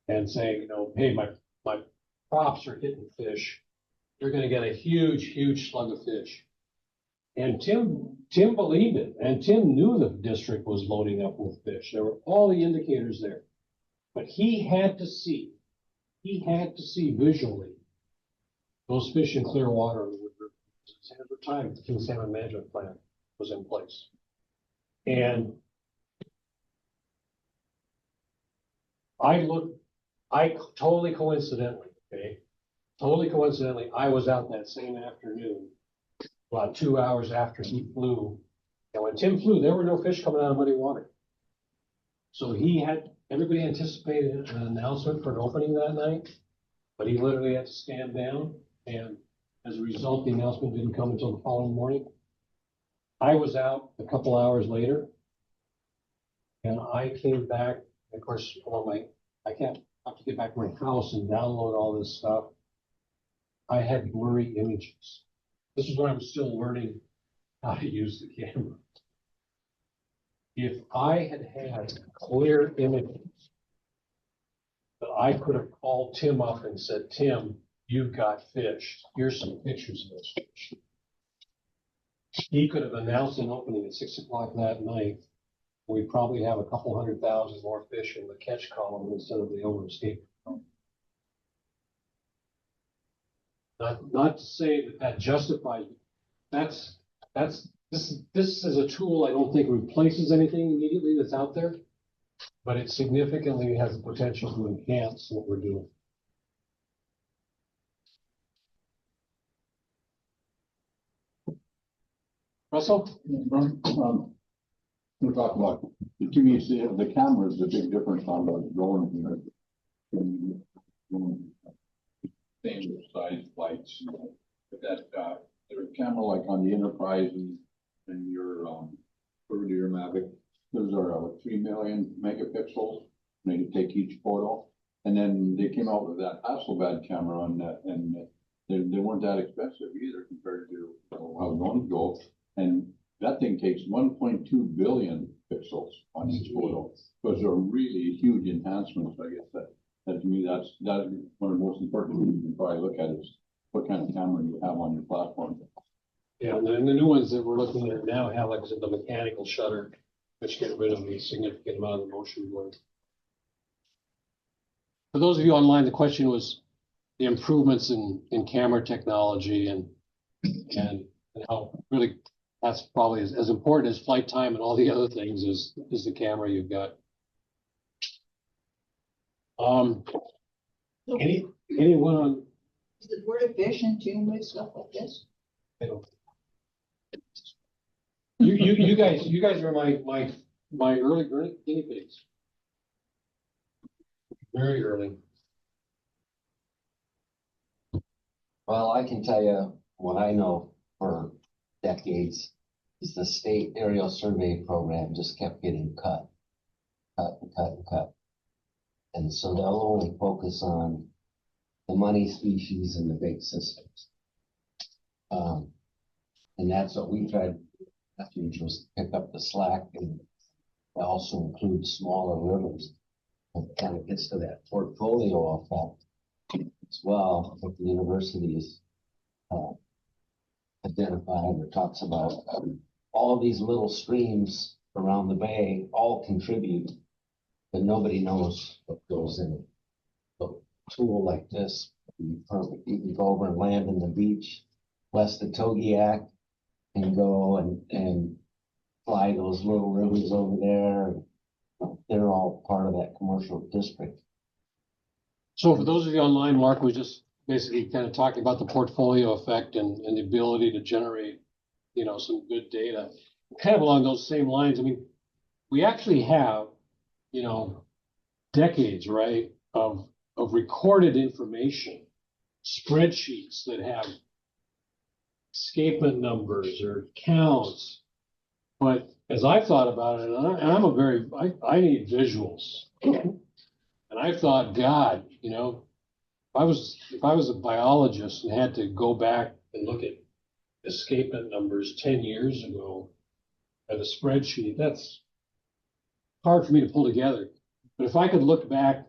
Speaker 1: and saying, hey, my props are hitting fish. You're going to get a huge slug of fish. And Tim believed it, and Tim knew the district was loading up with fish. There were all the indicators there. But he had to see visually those fish in clear water in the Wood River. At the time, the King Salmon Management Plan was in place. And I totally coincidentally, I was out that same afternoon, about 2 hours after he flew. And when Tim flew, there were no fish coming out of muddy water. So everybody anticipated an announcement for an opening that night, but he literally had to stand down. And as a result, the announcement didn't come until the following morning. I was out a couple hours later and I came back. Of course, I can't have to get back to my house and download all this stuff. I had blurry images. This is when I was still learning how to use the camera. If I had clear images that I could have called Tim up and said, Tim, you've got fish. Here's some pictures of those fish. He could have announced an opening at 6 o'clock that night. We probably have a couple 100,000 more fish in the catch column instead of the over-escape. Not to say that justifies. That's This is a tool I don't think replaces anything immediately that's out there, but it significantly has the potential to enhance what we're doing. Russell?
Speaker 9: We're talking about, to me, the camera is the big difference on the drone here. Same size flights, but that, there's a camera like on the Enterprise and your, over to your Mavic, those are 3 million megapixels, and they can take each photo. And then they came out with that Hasselblad camera on that, and they weren't that expensive either compared to how drones go. And that thing takes 1.2 billion pixels on each photo. Those are really huge enhancements. I guess that to me, that's one of the most important things you can probably look at is what kind of camera you have on your platform.
Speaker 1: Yeah, and then the new ones that we're looking at now have, like I said, the mechanical shutter, which get rid of the significant amount of the motion blur. For those of you online, the question was the improvements in camera technology and how really that's probably as important as flight time and all the other things is the camera you've got. Anyone on?
Speaker 7: Is the Board of Fish in tune with stuff like this?
Speaker 1: I don't. You guys are my early guinea pigs. Very early.
Speaker 5: Well, I can tell you what I know for decades is the state aerial survey program just kept getting cut. And so they'll only focus on the money species and the big systems. And that's what we tried to do, was pick up the slack and also include smaller rivers. It kind of gets to that portfolio effect as well, that the university is identified or talks about. All these little streams around the bay all contribute, but nobody knows what goes in it. So a tool like this would be perfect. You can go over and land in the beach west of Togiak and go and fly those little rivers over there. They're all part of that commercial district.
Speaker 1: So for those of you online, Mark was just basically kind of talking about the portfolio effect and the ability to generate, some good data. Kind of along those same lines, I mean, we actually have, decades, right, of recorded information, spreadsheets that have escapement numbers or counts. But as I've thought about it, and I need visuals. And I thought, God, if I was a biologist and had to go back and look at escapement numbers 10 years ago at a spreadsheet, that's hard for me to pull together. But if I could look back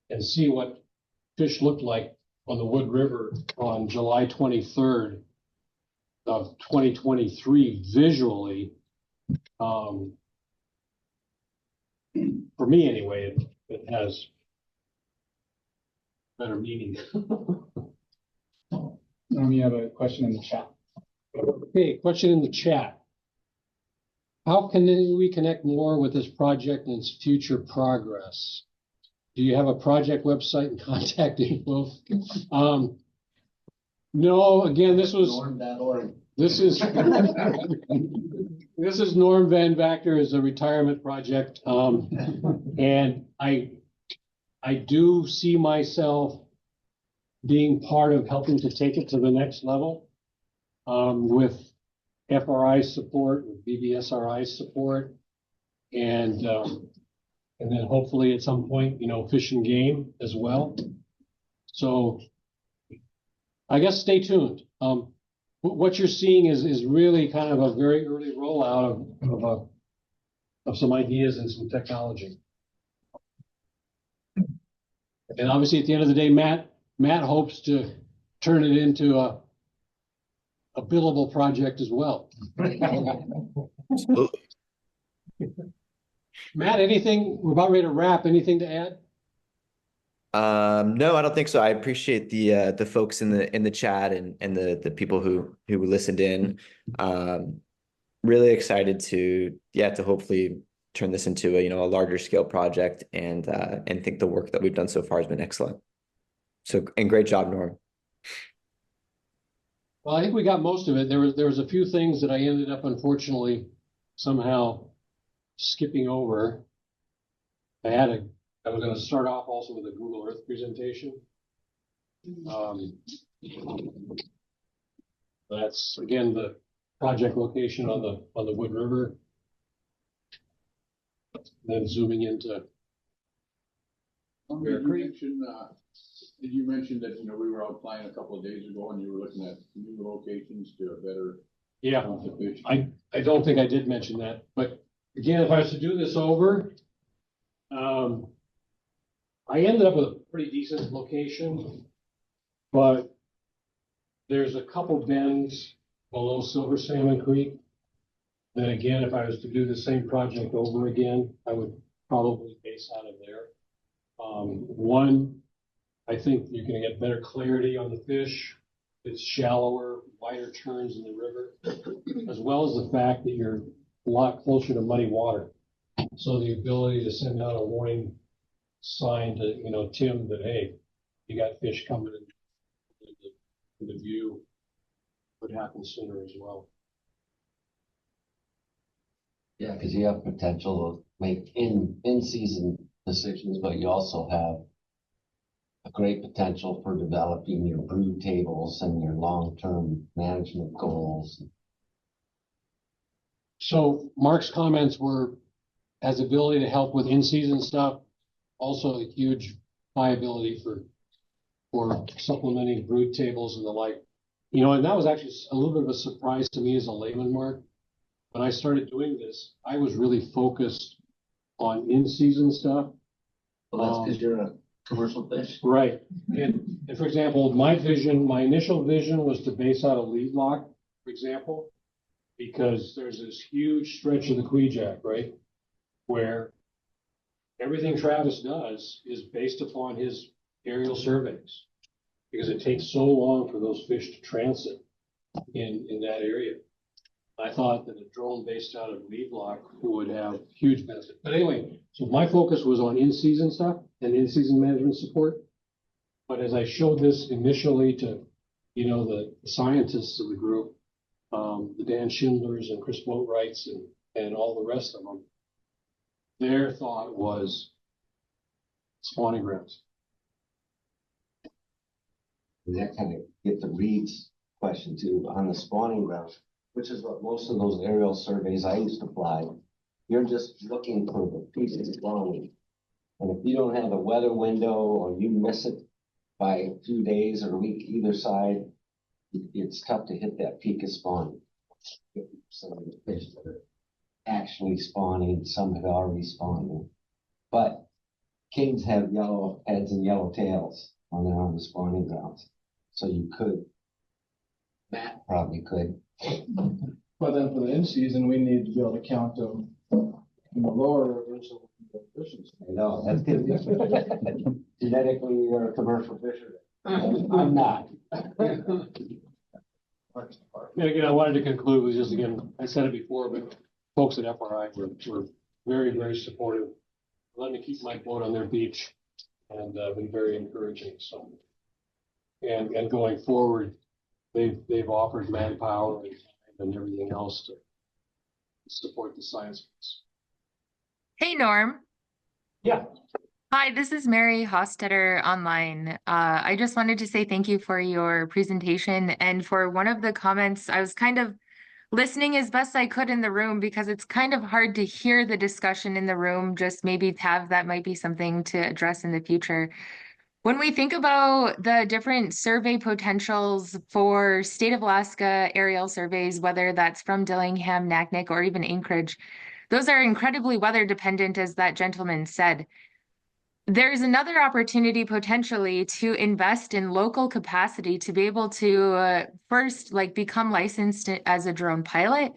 Speaker 1: and see what fish looked like on the Wood River on July 23rd of 2023 visually, for me anyway, it has better meaning.
Speaker 3: We have a question in the chat.
Speaker 1: Okay, question in the chat. How can we connect more with this project and its future progress? Do you have a project website and contact info? No, again, this is Norm Van Vactor is a retirement project. And I do see myself being part of helping to take it to the next level with FRI support, with BBSRI support, and then hopefully at some point, Fish and Game as well. So I guess stay tuned. What you're seeing is really kind of a very early rollout of some ideas and some technology. And obviously, at the end of the day, Matt hopes to turn it into a billable project as well.
Speaker 2: Absolutely.
Speaker 1: Matt, anything? We're about ready to wrap. Anything to add?
Speaker 2: No, I don't think so. I appreciate the folks in the chat and the people who listened in. Really excited to hopefully turn this into a larger scale project and think the work that we've done so far has been excellent. So, and great job, Norm.
Speaker 1: Well, I think we got most of it. There was a few things that I ended up unfortunately somehow skipping over. I was going to start off also with a Google Earth presentation. That's again the project location on the Wood River. Then zooming into Bear Creek.
Speaker 9: Did you mention that, we were out flying a couple of days ago and you were looking at new locations to better?
Speaker 1: Yeah,
Speaker 9: count the fish?
Speaker 1: I don't think I did mention that, but again, if I was to do this over, I ended up with a pretty decent location, but there's a couple bends below Silver Salmon Creek. Then again, if I was to do the same project over again, I would probably base out of there. One, I think you're going to get better clarity on the fish. It's shallower, wider turns in the river, as well as the fact that you're a lot closer to muddy water. So the ability to send out a warning sign to, Tim that, hey, you got fish coming in the view would happen sooner as well.
Speaker 5: Yeah, because you have potential to make in-season decisions, but you also have a great potential for developing your brood tables and your long-term management goals.
Speaker 1: So Mark's comments has ability to help with in-season stuff, also a huge viability for supplementing brood tables and the like. And that was actually a little bit of a surprise to me as a layman, Mark. When I started doing this, I was really focused on in-season stuff.
Speaker 5: Well, that's because you're a commercial fish.
Speaker 1: Right. And for example, my initial vision was to base out a lead lock, for example, because there's this huge stretch of the Kvichak, right, where everything Travis does is based upon his aerial surveys, because it takes so long for those fish to transit in that area. I thought that a drone based out of lead lock would have huge benefit. But anyway, so my focus was on in-season stuff and in-season management support. But as I showed this initially to, the scientists of the group, the Dan Schindlers and Chris Boatwrights and all the rest of them, their thought was spawning grounds.
Speaker 5: And that kind of get the Reed's question too, on the spawning grounds, which is what most of those aerial surveys I used to fly. You're just looking for the piece of spawning. And if you don't have a weather window or you miss it by a few days or a week either side, it's tough to hit that peak of spawning. 50% of the fish that are actually spawning, some had already spawned. But kings have yellow heads and yellow tails when they're on the spawning grounds. So you could, Matt probably could.
Speaker 8: But then for the in-season, we need to be able to count them in the lower rivers. So
Speaker 5: I know, that's good. Genetically, you're a commercial fisherman. I'm not.
Speaker 1: And again, I wanted to conclude with just, again, I said it before, but folks at FRI were very, very supportive. Let me keep my boat on their beach and been very encouraging. So, and going forward, they've offered manpower and everything else to support the science.
Speaker 11: Hey, Norm.
Speaker 1: Yeah.
Speaker 11: Hi, this is Mary Hostetter online. I just wanted to say thank you for your presentation. And for one of the comments, I was kind of listening as best I could in the room because it's kind of hard to hear the discussion in the room. Just maybe that might be something to address in the future. When we think about the different survey potentials for state of Alaska aerial surveys, whether that's from Dillingham, Naknek, or even Anchorage, those are incredibly weather dependent, as that gentleman said. There's another opportunity potentially to invest in local capacity to be able to first become licensed as a drone pilot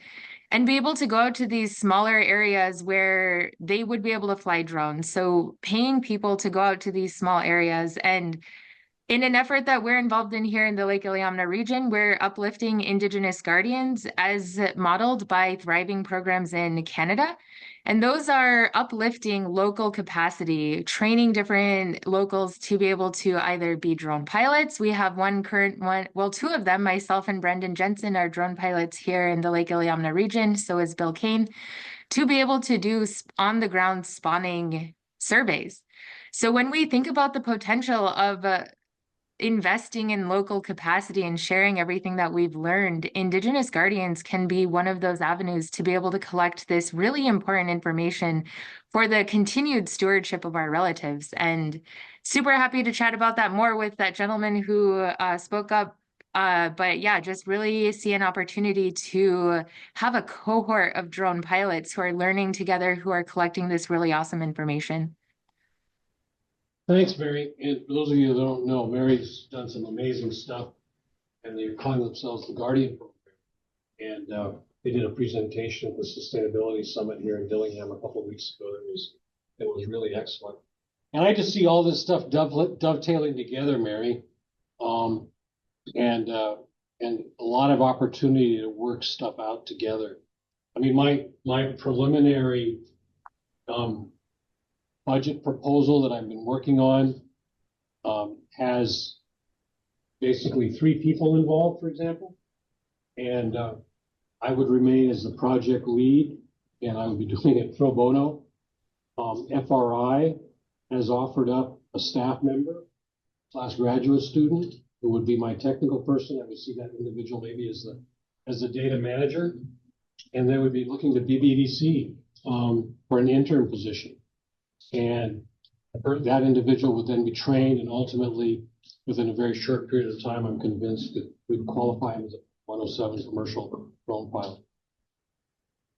Speaker 11: and be able to go out to these smaller areas where they would be able to fly drones. So paying people to go out to these small areas, and in an effort that we're involved in here in the Lake Iliamna region, we're uplifting Indigenous guardians as modeled by thriving programs in Canada. And those are uplifting local capacity, training different locals to be able to either be drone pilots. We have one current one, well, two of them, myself and Brendan Jensen, are drone pilots here in the Lake Iliamna region. So is Bill Kane, to be able to do on the ground spawning surveys. So when we think about the potential of investing in local capacity and sharing everything that we've learned, Indigenous guardians can be one of those avenues to be able to collect this really important information for the continued stewardship of our relatives. And super happy to chat about that more with that gentleman who spoke up. But yeah, just really see an opportunity to have a cohort of drone pilots who are learning together, who are collecting this really awesome information.
Speaker 1: Thanks, Mary. And for those of you who don't know, Mary's done some amazing stuff, and they're calling themselves the Guardian Program. And they did a presentation at the Sustainability Summit here in Dillingham a couple of weeks ago. It was really excellent. And I just see all this stuff dovetailing together, Mary, and a lot of opportunity to work stuff out together. I mean, my preliminary budget proposal that I've been working on has basically 3 people involved, for example. And I would remain as the project lead, and I would be doing it pro bono. FRI has offered up a staff member / graduate student who would be my technical person. I would see that individual maybe as the data manager. And they would be looking to BBDC for an intern position. And that individual would then be trained, and ultimately, within a very short period of time, I'm convinced that we'd qualify him as a 107 commercial drone pilot.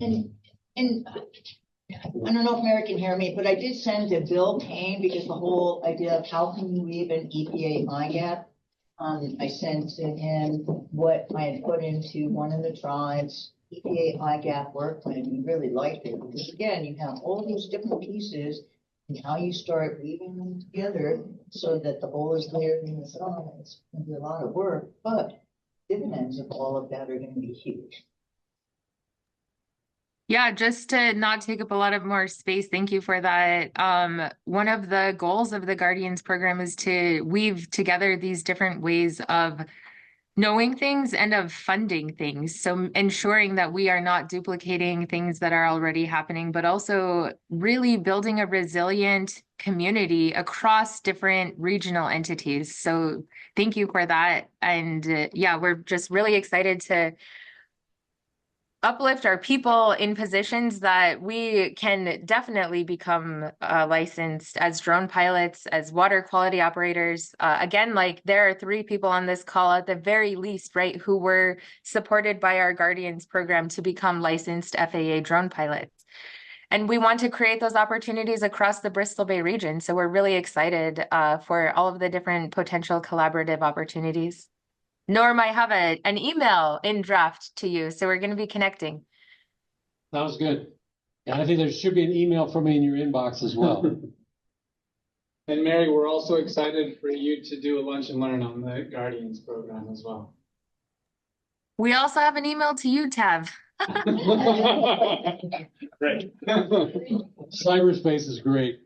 Speaker 7: And I don't know if Mary can hear me, but I did send to Bill Kane, because the whole idea of how can you leave an EPA IGAP, I sent to him what I had put into one of the tribes EPA IGAP work plan. He really liked it, because again, you have all these different pieces and how you start weaving them together so that the whole is layered in the side. It's going to be a lot of work, but dividends of all of that are going to be huge.
Speaker 11: Yeah, just to not take up a lot of more space, thank you for that. One of the goals of the Guardians program is to weave together these different ways of knowing things and of funding things. So ensuring that we are not duplicating things that are already happening, but also really building a resilient community across different regional entities. So thank you for that. And yeah, we're just really excited to uplift our people in positions that we can definitely become licensed as drone pilots, as water quality operators. Again, like there are 3 people on this call at the very least, right, who were supported by our Guardians program to become licensed FAA drone pilots. And we want to create those opportunities across the Bristol Bay region. So we're really excited for all of the different potential collaborative opportunities. Norm, I have an email in draft to you, so we're going to be connecting.
Speaker 1: Sounds good. And I think there should be an email from me in your inbox as well.
Speaker 3: And Mary, we're also excited for you to do a lunch and learn on the Guardians program as well.
Speaker 11: We also have an email to you, Tav.
Speaker 1: Great. Cyberspace is great.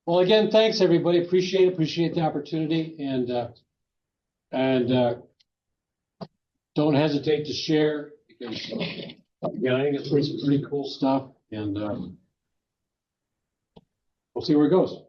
Speaker 1: Well, again, thanks everybody. Appreciate the opportunity, and don't hesitate to share, because again, I think it's pretty cool stuff, and we'll see where it goes.